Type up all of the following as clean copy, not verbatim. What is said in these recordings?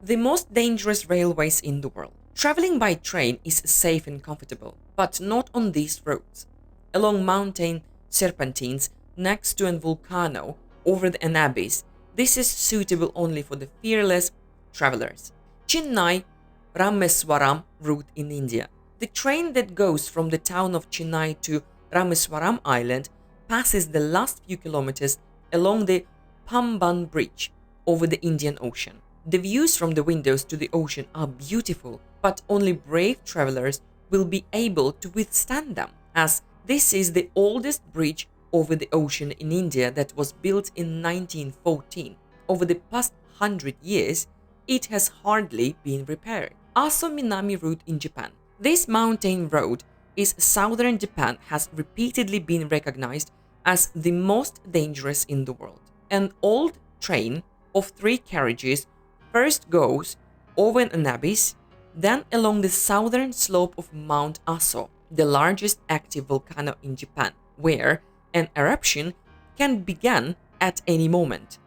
The most dangerous railways in the world. Traveling by train is safe and comfortable, but not on these roads. Along mountain serpentines, next to a volcano, over an abyss, this is suitable only for the fearless travelers. Chennai Rameswaram route in India. The train that goes from the town of Chennai to Rameswaram Island passes the last few kilometers along the Pamban Bridge over the Indian Ocean. The views from the windows to the ocean are beautiful, but only brave travelers will be able to withstand them, as this is the oldest bridge over the ocean in India that was built in 1914. Over the past 100 years, it has hardly been repaired. Also, Minami route in Japan. This mountain road in southern Japan has repeatedly been recognized as the most dangerous in the world. An old train of 3 carriages first goes over an abyss, then along the southern slope of Mount Aso, the largest active volcano in Japan, where an eruption can begin at any moment.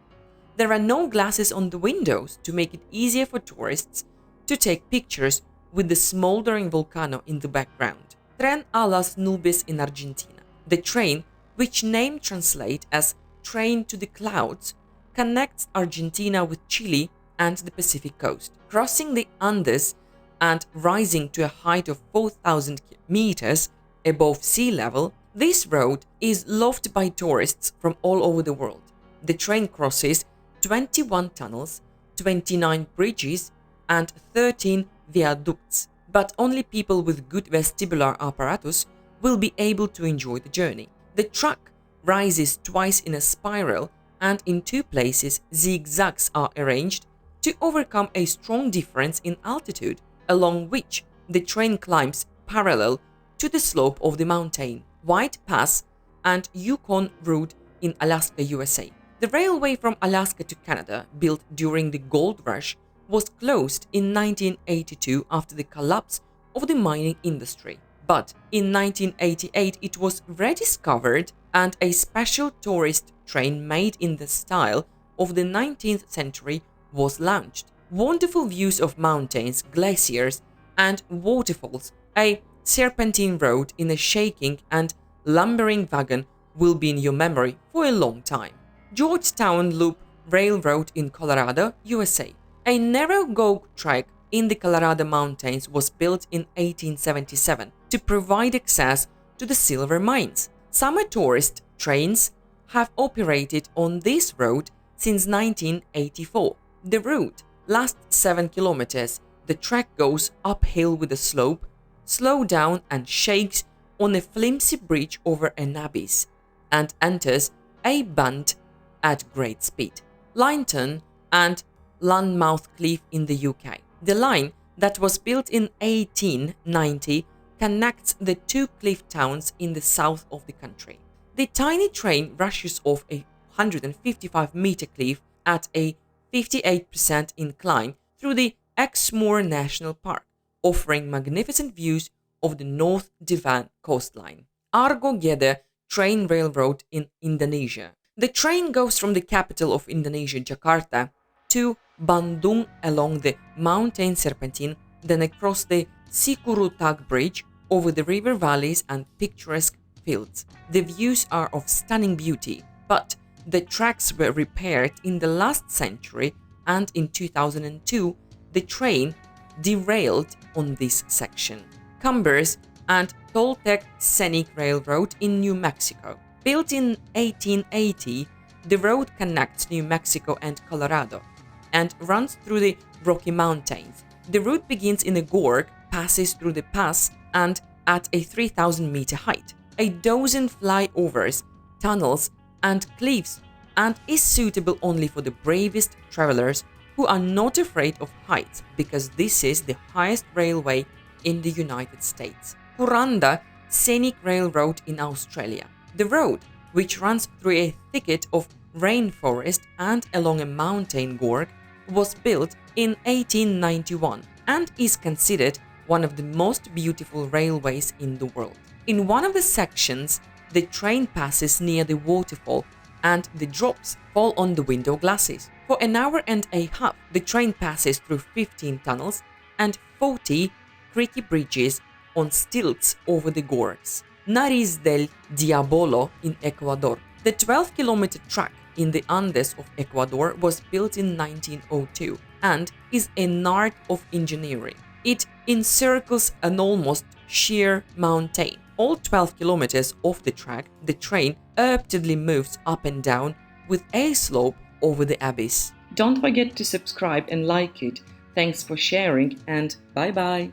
There are no glasses on the windows to make it easier for tourists to take pictures with the smoldering volcano in the background. Tren a las Nubes in Argentina. The train, which name translates as Train to the Clouds, connects Argentina with Chile and the Pacific coast. Crossing the Andes and rising to a height of 4,000 meters above sea level, this road is loved by tourists from all over the world. The train crosses 21 tunnels, 29 bridges, and 13 viaducts, but only people with good vestibular apparatus will be able to enjoy the journey. The track rises twice in a spiral, and in 2 places zigzags are arranged to overcome a strong difference in altitude, along which the train climbs parallel to the slope of the mountain. White Pass and Yukon route in Alaska, USA. The railway from Alaska to Canada, built during the gold rush, was closed in 1982 after the collapse of the mining industry. But in 1988 it was rediscovered and a special tourist train made in the style of the 19th century was launched. Wonderful views of mountains, glaciers, and waterfalls, a serpentine road in a shaking and lumbering wagon will be in your memory for a long time. Georgetown Loop Railroad in Colorado, USA. A narrow gauge track in the Colorado Mountains was built in 1877 to provide access to the silver mines. Summer tourist trains have operated on this road since 1984. The route lasts 7 kilometers. The track goes uphill with a slope, slows down and shakes on a flimsy bridge over an abyss, and enters a bend at great speed. Lynton and Lunmouth Cliff in the UK. The line that was built in 1890 connects the 2 cliff towns in the south of the country. The tiny train rushes off a 155-meter cliff at a 58% incline through the Exmoor National Park, offering magnificent views of the North Divan coastline. Argo Gede train railroad in Indonesia. The train goes from the capital of Indonesia, Jakarta, to Bandung along the mountain serpentine, then across the Sikurutag Bridge over the river valleys and picturesque fields. The views are of stunning beauty, but the tracks were repaired in the last century, and in 2002 the train derailed on this section. Cumbres and Toltec Scenic Railroad in New Mexico. Built in 1880, the road connects New Mexico and Colorado and runs through the Rocky Mountains. The route begins in a gorge, passes through the pass, and at a 3,000-meter height. A dozen flyovers, tunnels, and cliffs, and is suitable only for the bravest travelers who are not afraid of heights, because this is the highest railway in the United States. Kuranda Scenic Railroad in Australia. The road, which runs through a thicket of rainforest and along a mountain gorge, was built in 1891 and is considered one of the most beautiful railways in the world. In one of the sections, the train passes near the waterfall and the drops fall on the window glasses. For an hour and a half, the train passes through 15 tunnels and 40 creaky bridges on stilts over the gorges. Narizdel Diabolo in Ecuador. The 12-kilometer track in the Andes of Ecuador was built in 1902 and is an art of engineering. It encircles an almost sheer mountain. All 12 kilometers of the track, the train repeatedly moves up and down with a slope over the abyss. Don't forget to subscribe and like it. Thanks for sharing and bye bye.